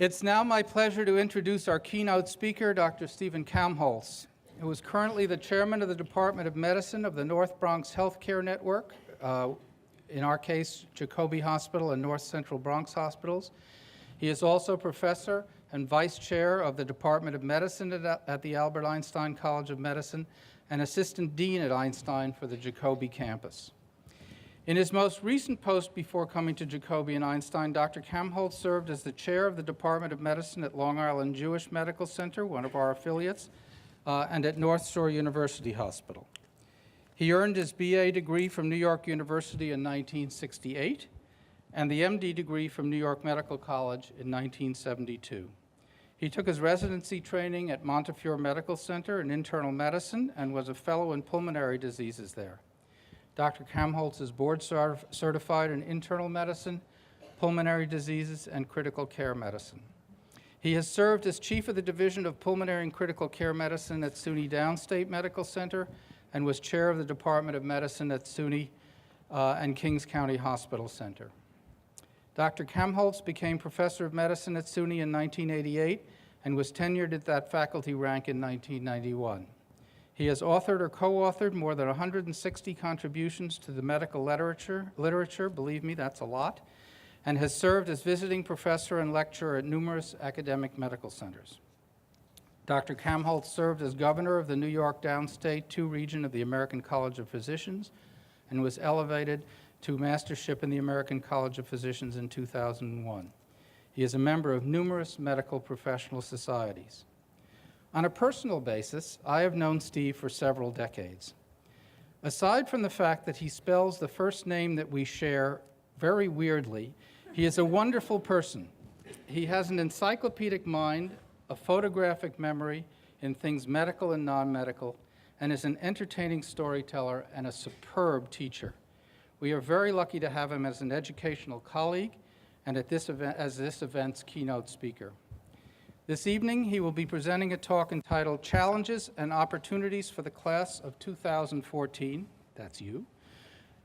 It's now my pleasure to introduce our keynote speaker, Dr. Stephen Kamholz, who is currently the chairman of the Department of Medicine of the North Bronx Healthcare Network, in our case, Jacobi Hospital and North Central Bronx Hospitals. He is also professor and vice chair of the Department of Medicine at the Albert Einstein College of Medicine and assistant dean at Einstein for the Jacobi campus. In his most recent post before coming to Jacobi and Einstein, Dr. Kamholz served as the chair of the Department of Medicine at Long Island Jewish Medical Center, one of our affiliates, and at North Shore University Hospital. He earned his BA degree from New York University in 1968 and the MD degree from New York Medical College in 1972. He took his residency training at Montefiore Medical Center in internal medicine and was a fellow in pulmonary diseases there. Dr. Kamholz is board certified in internal medicine, pulmonary diseases, and critical care medicine. He has served as chief of the Division of Pulmonary and Critical Care Medicine at SUNY Downstate Medical Center and was chair of the Department of Medicine at SUNY and Kings County Hospital Center. Dr. Kamholz became professor of medicine at SUNY in 1988 and was tenured at that faculty rank in 1991. He has authored or co-authored more than 160 contributions to the medical literature, believe me, that's a lot, and has served as visiting professor and lecturer at numerous academic medical centers. Dr. Kamholz served as governor of the New York Downstate II region of the American College of Physicians and was elevated to mastership in the American College of Physicians in 2001. He is a member of numerous medical professional societies. On a personal basis, I have known Steve for several decades. Aside from the fact that he spells the first name that we share very weirdly, he is a wonderful person. He has an encyclopedic mind, a photographic memory in things medical and non-medical, and is an entertaining storyteller and a superb teacher. We are very lucky to have him as an educational colleague and as this event's keynote speaker. This evening, he will be presenting a talk entitled Challenges and Opportunities for the Class of 2014, that's you.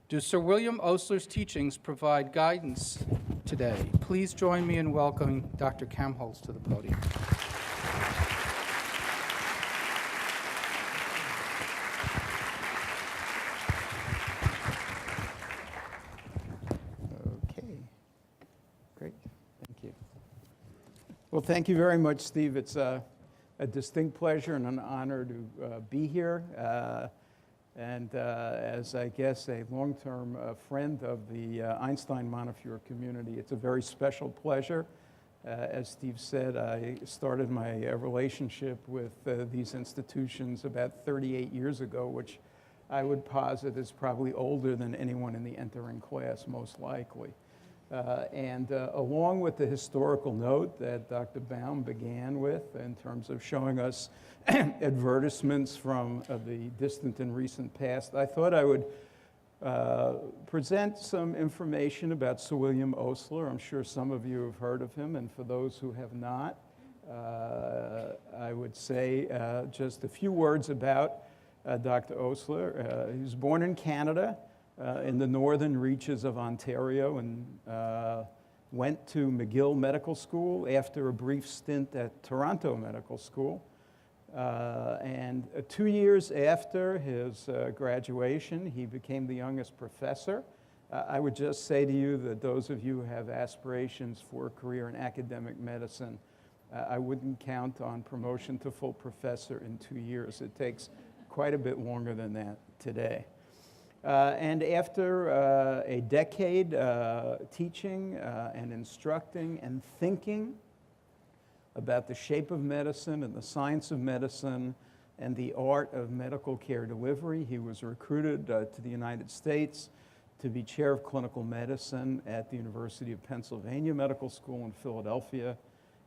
Do Sir William Osler's teachings provide guidance today? Please join me in welcoming Dr. Kamholz to the podium. Well, thank you very much, Steve. It's a distinct pleasure and an honor to be here. As I guess a long-term friend of the Einstein Montefiore community, it's a very special pleasure. As Steve said, I started my relationship with these institutions about 38 years ago, which I would posit is probably older than anyone in the entering class, most likely. Along with the historical note that Dr. Baum began with in terms of showing us advertisements from the distant and recent past, I thought I would present some information about Sir William Osler. I'm sure some of you have heard of him, and for those who have not, I would say just a few words about Dr. Osler. He was born in Canada, in the northern reaches of Ontario, and went to McGill Medical School after a brief stint at Toronto Medical School. 2 years after his graduation, he became the youngest professor. I would just say to you that those of you who have aspirations for a career in academic medicine, I wouldn't count on promotion to full professor in 2 years. It takes quite a bit longer than that today. And after a decade teaching and instructing and thinking about the shape of medicine and the science of medicine and the art of medical care delivery, he was recruited to the United States to be chair of clinical medicine at the University of Pennsylvania Medical School in Philadelphia.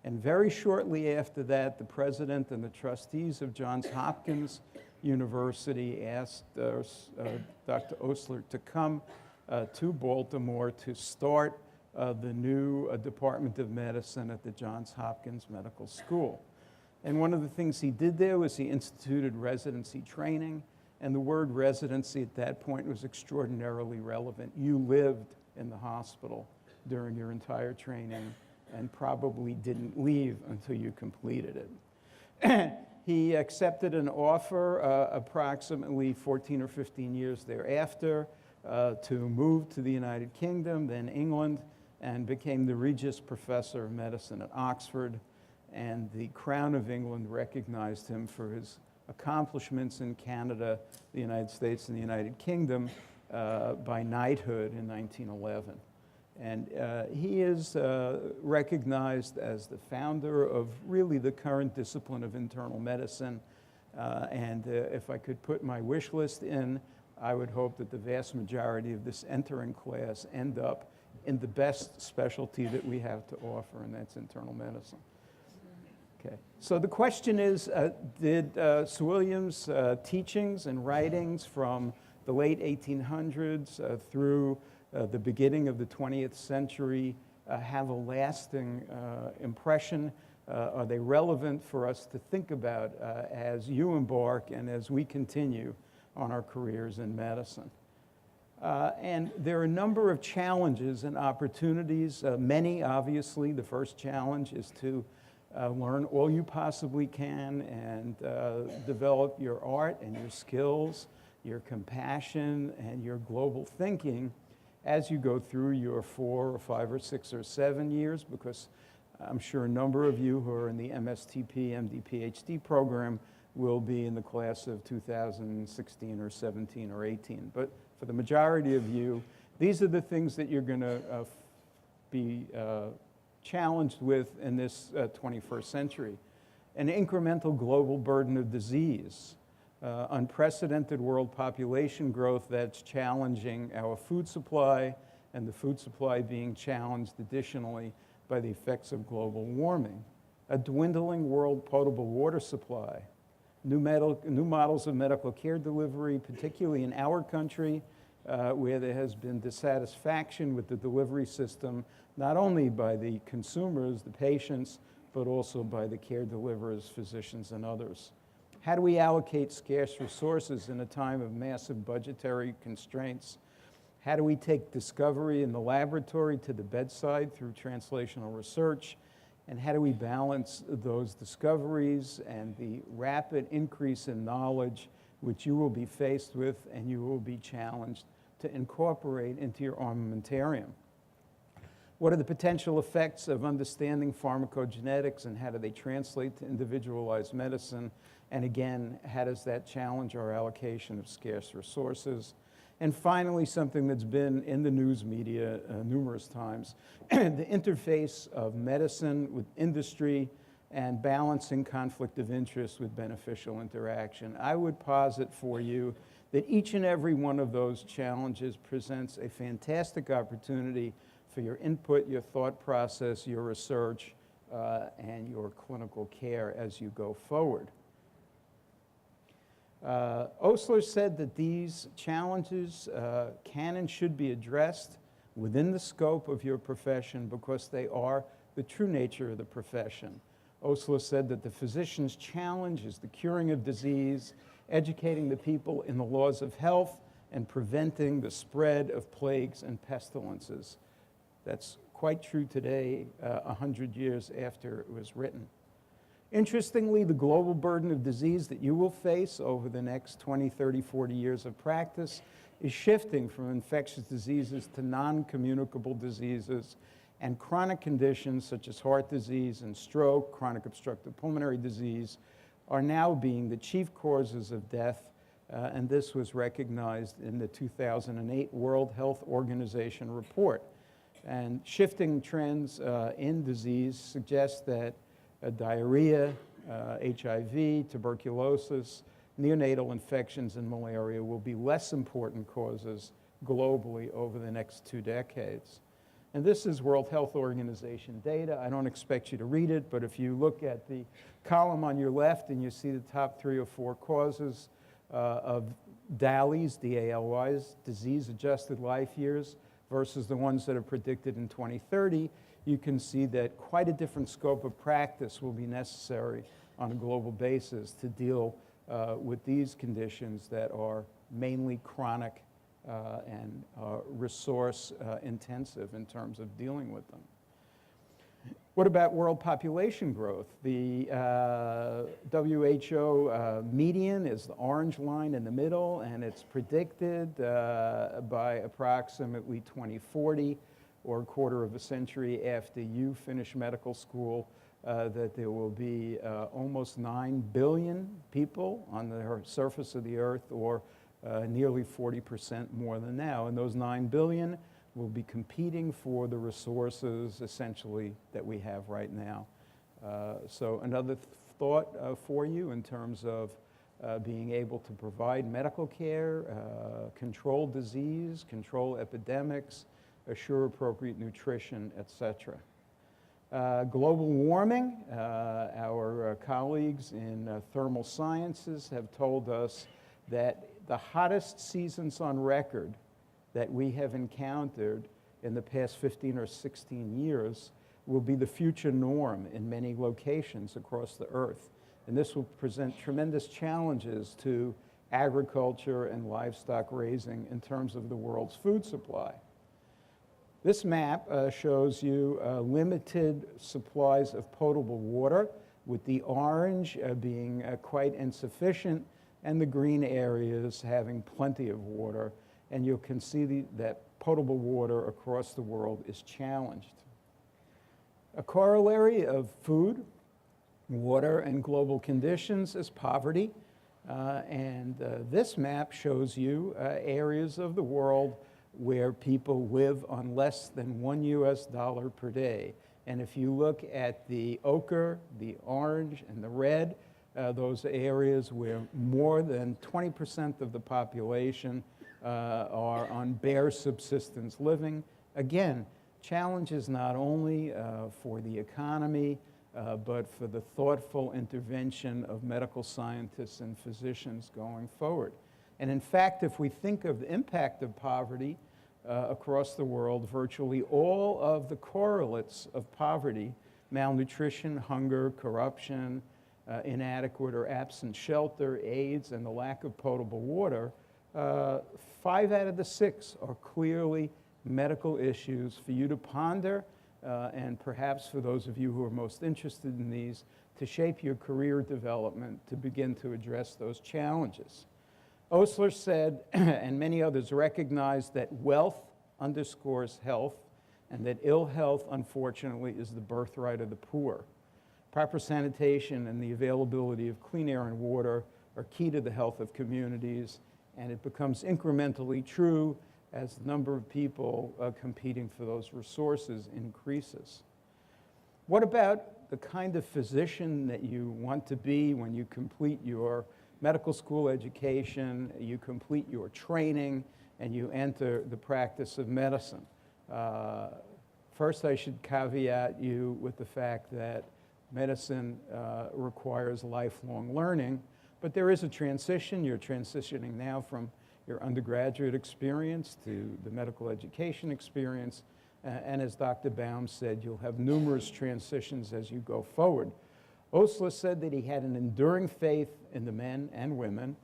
And very shortly after that, the president and the trustees of Johns Hopkins University asked Dr. Osler to come to Baltimore to start the new Department of Medicine at the Johns Hopkins Medical School. And one of the things he did there was he instituted residency training, and the word residency at that point was extraordinarily relevant. You lived in the hospital during your entire training and probably didn't leave until you completed it. He accepted an offer approximately 14 or 15 years thereafter to move to the United Kingdom, then England, and became the Regius Professor of Medicine at Oxford. And the Crown of England recognized him for his accomplishments in Canada, the United States, and the United Kingdom by knighthood in 1911. And he is recognized as the founder of really the current discipline of internal medicine. And if I could put my wish list in, I would hope that the vast majority of this entering class end up in the best specialty that we have to offer, and that's internal medicine. Okay, so the question is, did Sir William's teachings and writings from the late 1800s through the beginning of the 20th century have a lasting impression? Are they relevant for us to think about as you embark and as we continue on our careers in medicine? And there are a number of challenges and opportunities. Many, obviously, the first challenge is to learn all you possibly can and develop your art and your skills, your compassion, and your global thinking as you go through your 4 or 5 or 6 or 7 years, because I'm sure a number of you who are in the MSTP, MD, PhD program will be in the class of 2016 or 17 or 18. But for the majority of you, these are the things that you're going to be challenged with in this 21st century. An incremental global burden of disease, unprecedented world population growth that's challenging our food supply, and the food supply being challenged additionally by the effects of global warming, a dwindling world potable water supply, new models of medical care delivery, particularly in our country, where there has been dissatisfaction with the delivery system, not only by the consumers, the patients, but also by the care deliverers, physicians, and others. How do we allocate scarce resources in a time of massive budgetary constraints? How do we take discovery in the laboratory to the bedside through translational research? And how do we balance those discoveries and the rapid increase in knowledge which you will be faced with and you will be challenged to incorporate into your armamentarium? What are the potential effects of understanding pharmacogenetics, and how do they translate to individualized medicine? And again, how does that challenge our allocation of scarce resources? And finally, something that's been in the news media numerous times, the interface of medicine with industry and balancing conflict of interest with beneficial interaction. I would posit for you that each and every one of those challenges presents a fantastic opportunity for your input, your thought process, your research, and your clinical care as you go forward. Osler said that these challenges can and should be addressed within the scope of your profession because they are the true nature of the profession. Osler said that the physician's challenge is the curing of disease, educating the people in the laws of health, and preventing the spread of plagues and pestilences. That's quite true today, 100 years after it was written. Interestingly, the global burden of disease that you will face over the next 20, 30, 40 years of practice is shifting from infectious diseases to non-communicable diseases, and chronic conditions such as heart disease and stroke, chronic obstructive pulmonary disease, are now being the chief causes of death, and this was recognized in the 2008 World Health Organization report. And shifting trends in disease suggest that diarrhea, HIV, tuberculosis, neonatal infections, and malaria will be less important causes globally over the next 2 decades. And this is World Health Organization data. I don't expect you to read it, but if you look at the column on your left and you see the top 3 or 4 causes of DALYs, D-A-L-Ys, disease-adjusted life years, versus the ones that are predicted in 2030, you can see that quite a different scope of practice will be necessary on a global basis to deal with these conditions that are mainly chronic and resource intensive in terms of dealing with them. What about world population growth? The WHO median is the orange line in the middle, and it's predicted by approximately 2040, or a quarter of a century after you finish medical school, that there will be almost 9 billion people on the surface of the earth, or nearly 40% more than now. And those 9 billion will be competing for the resources, essentially, that we have right now. So another thought for you in terms of being able to provide medical care, control disease, control epidemics, assure appropriate nutrition, etc. Global warming, our colleagues in thermal sciences have told us that the hottest seasons on record that we have encountered in the past 15 or 16 years will be the future norm in many locations across the earth. And this will present tremendous challenges to agriculture and livestock raising in terms of the world's food supply. This map shows you limited supplies of potable water, with the orange being quite insufficient and the green areas having plenty of water. And you can see that potable water across the world is challenged. A corollary of food, water, and global conditions is poverty. This map shows you areas of the world where people live on less than $1 US per day. And if you look at the ochre, the orange, and the red, those areas where more than 20% of the population are on bare subsistence living. Again, challenges not only for the economy, but for the thoughtful intervention of medical scientists and physicians going forward. And in fact, if we think of the impact of poverty across the world, virtually all of the correlates of poverty, malnutrition, hunger, corruption, inadequate or absent shelter, AIDS, and the lack of potable water, 5 out of the 6 are clearly medical issues for you to ponder, and perhaps for those of you who are most interested in these, to shape your career development to begin to address those challenges. Osler said, and many others recognize, that wealth underscores health, and that ill health, unfortunately, is the birthright of the poor. Proper sanitation and the availability of clean air and water are key to the health of communities, and it becomes incrementally true as the number of people competing for those resources increases. What about the kind of physician that you want to be when you complete your medical school education, you complete your training, and you enter the practice of medicine? First, I should caveat you with the fact that medicine requires lifelong learning, but there is a transition. You're transitioning now from your undergraduate experience to the medical education experience, and as Dr. Baum said, you'll have numerous transitions as you go forward. Osler said that he had an enduring faith in the men and women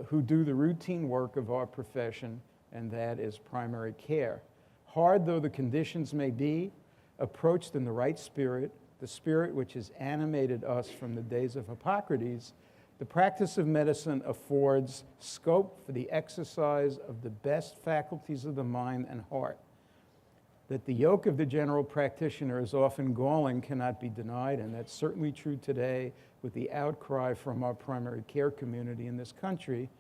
who do the routine work of our profession, and that is primary care. Hard though the conditions may be, approached in the right spirit, the spirit which has animated us from the days of Hippocrates, the practice of medicine affords scope for the exercise of the best faculties of the mind and heart. That the yoke of the general practitioner is often galling cannot be denied, and that's certainly true today with the outcry from our primary care community in this country.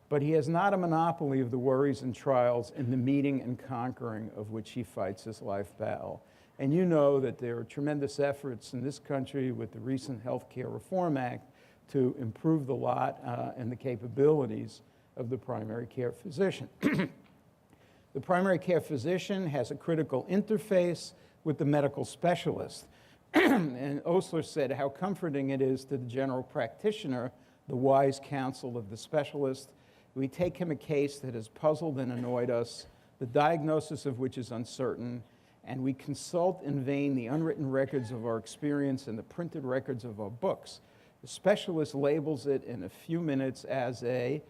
But he has not a monopoly of the worries and trials in the meeting and conquering of which he fights his life battle. And you know that there are tremendous efforts in this country with the recent Health Care Reform Act to improve the lot and the capabilities of the primary care physician. The primary care physician has a critical interface with the medical specialist. And Osler said how comforting it is to the general practitioner, the wise counsel of the specialist. We take him a case that has puzzled and annoyed us, the diagnosis of which is uncertain, and we consult in vain the unwritten records of our experience and the printed records of our books. The specialist labels it in a few minutes as an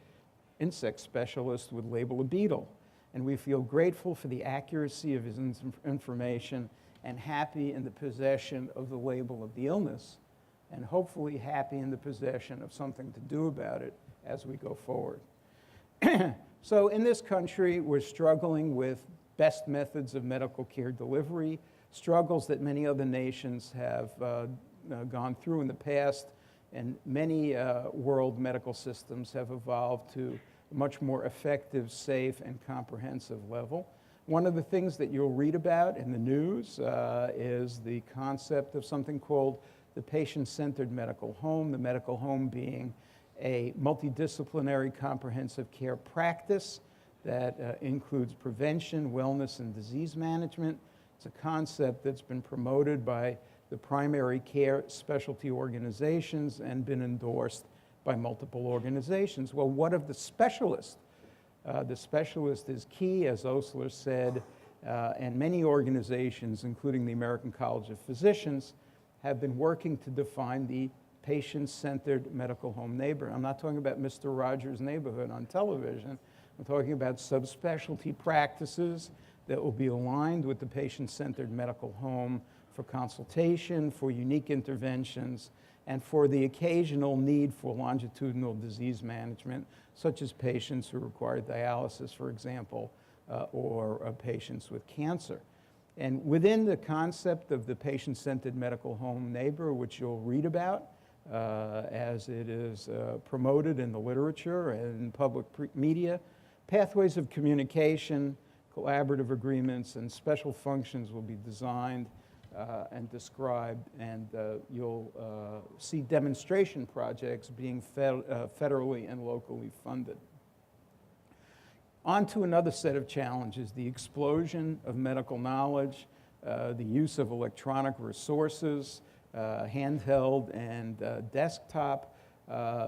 insect specialist would label a beetle. And we feel grateful for the accuracy of his information and happy in the possession of the label of the illness, and hopefully happy in the possession of something to do about it as we go forward. So in this country, we're struggling with best methods of medical care delivery, struggles that many other nations have gone through in the past, and many world medical systems have evolved to a much more effective, safe, and comprehensive level. One of the things that you'll read about in the news is the concept of something called the patient-centered medical home, the medical home being a multidisciplinary comprehensive care practice that includes prevention, wellness, and disease management. It's a concept that's been promoted by the primary care specialty organizations and been endorsed by multiple organizations. Well, what of the specialist? The specialist is key, as Osler said, and many organizations, including the American College of Physicians, have been working to define the patient-centered medical home neighborhood. I'm not talking about Mr. Rogers' Neighborhood on television. I'm talking about subspecialty practices that will be aligned with the patient-centered medical home for consultation, for unique interventions, and for the occasional need for longitudinal disease management, such as patients who require dialysis, for example, or patients with cancer. And within the concept of the patient-centered medical home neighbor, which you'll read about as it is promoted in the literature and in public media, pathways of communication, collaborative agreements, and special functions will be designed and described, and you'll see demonstration projects being federally and locally funded. On to another set of challenges, the explosion of medical knowledge, the use of electronic resources, handheld and desktop,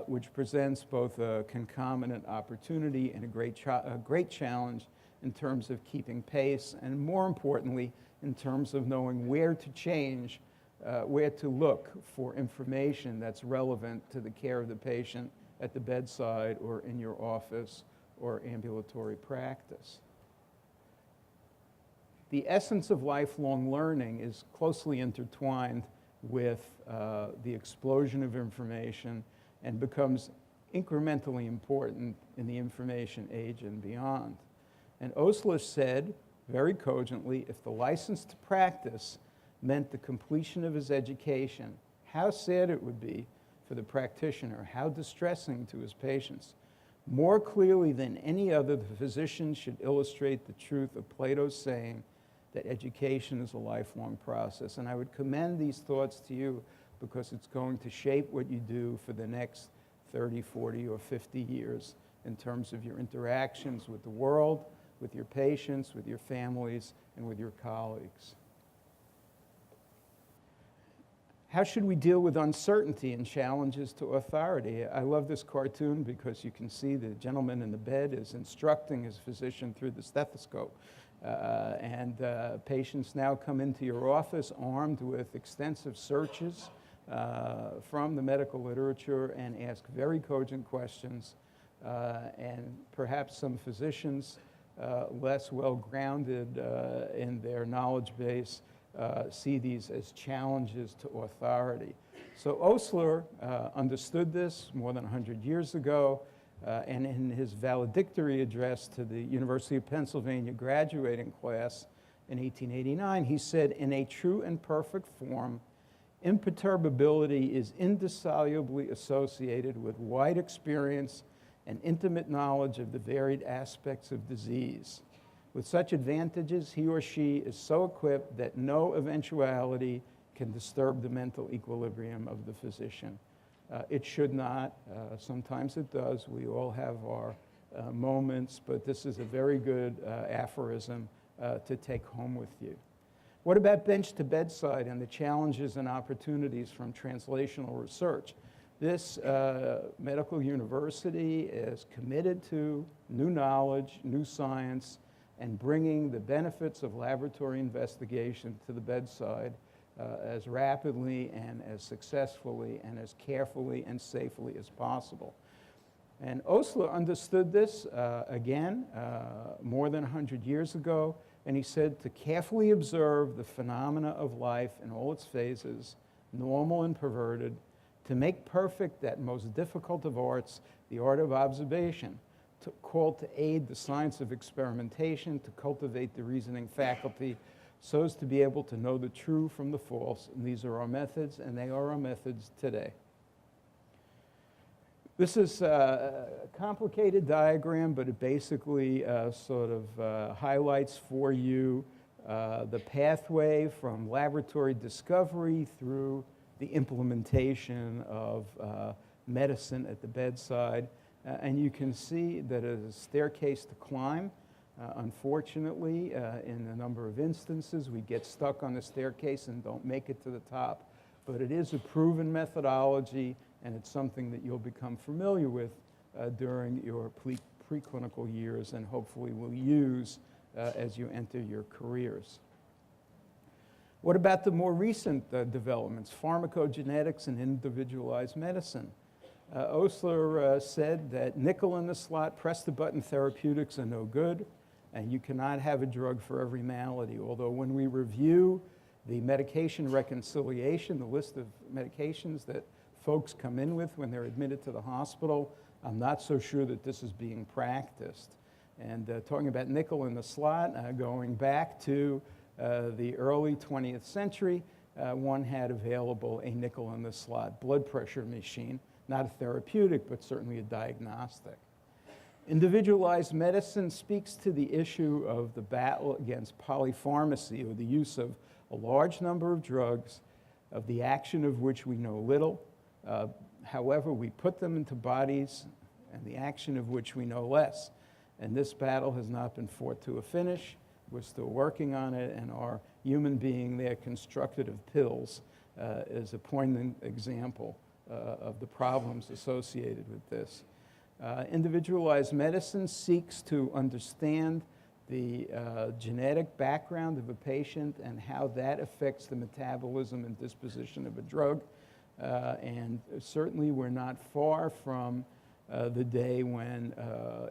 which presents both a concomitant opportunity and a great challenge in terms of keeping pace, and more importantly, in terms of knowing where to change, where to look for information that's relevant to the care of the patient at the bedside or in your office or ambulatory practice. The essence of lifelong learning is closely intertwined with the explosion of information and becomes incrementally important in the information age and beyond. And Osler said, very cogently, if the license to practice meant the completion of his education, how sad it would be for the practitioner, how distressing to his patients. More clearly than any other, the physician should illustrate the truth of Plato's saying that education is a lifelong process. And I would commend these thoughts to you because it's going to shape what you do for the next 30, 40, or 50 years in terms of your interactions with the world, with your patients, with your families, and with your colleagues. How should we deal with uncertainty and challenges to authority? I love this cartoon because you can see the gentleman in the bed is instructing his physician through the stethoscope. Patients now come into your office armed with extensive searches from the medical literature and ask very cogent questions. And perhaps some physicians, less well-grounded in their knowledge base, see these as challenges to authority. So Osler understood this more than 100 years ago, and in his valedictory address to the University of Pennsylvania graduating class in 1889, he said, "In a true and perfect form, imperturbability is indissolubly associated with wide experience and intimate knowledge of the varied aspects of disease. With such advantages, he or she is so equipped that no eventuality can disturb the mental equilibrium of the physician." It should not. Sometimes it does. We all have our moments, but this is a very good aphorism to take home with you. What about bench to bedside and the challenges and opportunities from translational research? This medical university is committed to new knowledge, new science, and bringing the benefits of laboratory investigation to the bedside as rapidly and as successfully and as carefully and safely as possible. And Osler understood this, again, more than 100 years ago, And he said to carefully observe the phenomena of life in all its phases, normal and perverted, to make perfect that most difficult of arts, the art of observation, called to aid the science of experimentation, to cultivate the reasoning faculty, so as to be able to know the true from the false. And these are our methods, and they are our methods today. This is a complicated diagram, but it basically sort of highlights for you the pathway from laboratory discovery through the implementation of medicine at the bedside. And you can see that it is a staircase to climb. Unfortunately, in a number of instances, we get stuck on the staircase and don't make it to the top. But it is a proven methodology, and it's something that you'll become familiar with during your preclinical years and hopefully will use as you enter your careers. What about the more recent developments, pharmacogenetics and individualized medicine? Osler said that nickel in the slot, press the button therapeutics are no good, and you cannot have a drug for every malady. Although when we review the medication reconciliation, the list of medications that folks come in with when they're admitted to the hospital, I'm not so sure that this is being practiced. And talking about nickel in the slot, going back to the early 20th century, one had available a nickel in the slot blood pressure machine, not a therapeutic, but certainly a diagnostic. Individualized medicine speaks to the issue of the battle against polypharmacy, or the use of a large number of drugs, of the action of which we know little. However, we put them into bodies, and the action of which we know less. And this battle has not been fought to a finish. We're still working on it, and our human being there constructed of pills is a poignant example of the problems associated with this. Individualized medicine seeks to understand the genetic background of a patient and how that affects the metabolism and disposition of a drug. And certainly we're not far from the day when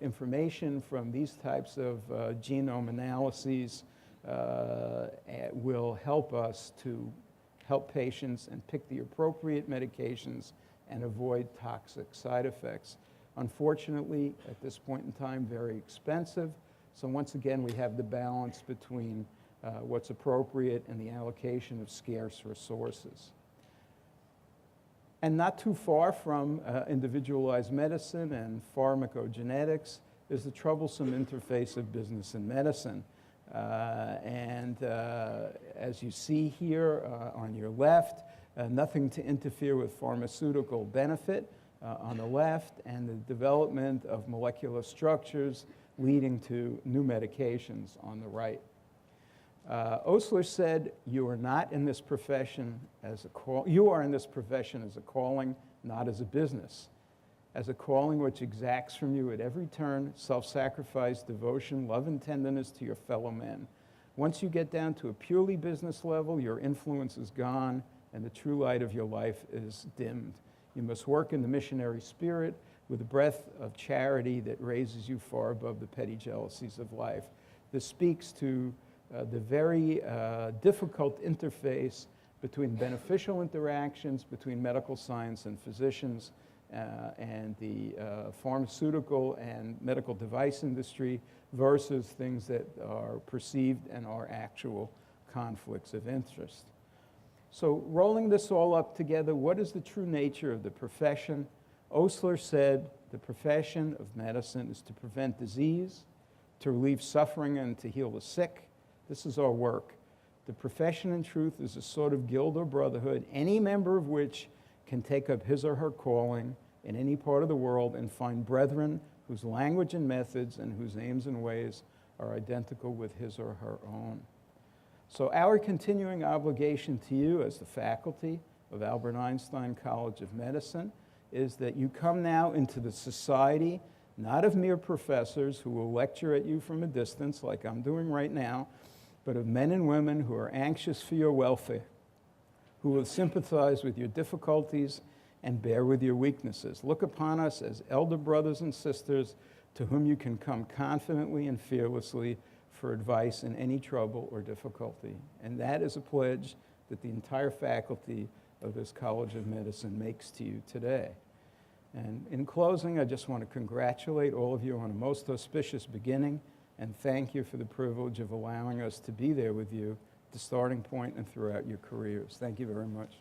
information from these types of genome analyses will help us to help patients and pick the appropriate medications and avoid toxic side effects. Unfortunately, at this point in time, very expensive. So once again, we have the balance between what's appropriate and the allocation of scarce resources. And not too far from individualized medicine and pharmacogenetics is the troublesome interface of business and medicine. As you see here on your left, nothing to interfere with pharmaceutical benefit on the left, and the development of molecular structures leading to new medications on the right. Osler said, you are not in this profession as a you are in this profession as a calling, not as a business. As a calling which exacts from you at every turn self-sacrifice, devotion, love, and tenderness to your fellow men. Once you get down to a purely business level, your influence is gone and the true light of your life is dimmed. You must work in the missionary spirit with a breath of charity that raises you far above the petty jealousies of life. This speaks to the very difficult interface between beneficial interactions between medical science and physicians and the pharmaceutical and medical device industry versus things that are perceived and are actual conflicts of interest. So rolling this all up together, what is the true nature of the profession? Osler said the profession of medicine is to prevent disease, to relieve suffering, and to heal the sick. This is our work. The profession, in truth, is a sort of guild or brotherhood, any member of which can take up his or her calling in any part of the world and find brethren whose language and methods and whose aims and ways are identical with his or her own. So our continuing obligation to you as the faculty of Albert Einstein College of Medicine is that you come now into the society, not of mere professors who will lecture at you from a distance like I'm doing right now, but of men and women who are anxious for your welfare, who will sympathize with your difficulties and bear with your weaknesses. Look upon us as elder brothers and sisters to whom you can come confidently and fearlessly for advice in any trouble or difficulty. And that is a pledge that the entire faculty of this College of Medicine makes to you today. And in closing, I just want to congratulate all of you on a most auspicious beginning and thank you for the privilege of allowing us to be there with you at the starting point and throughout your careers. Thank you very much.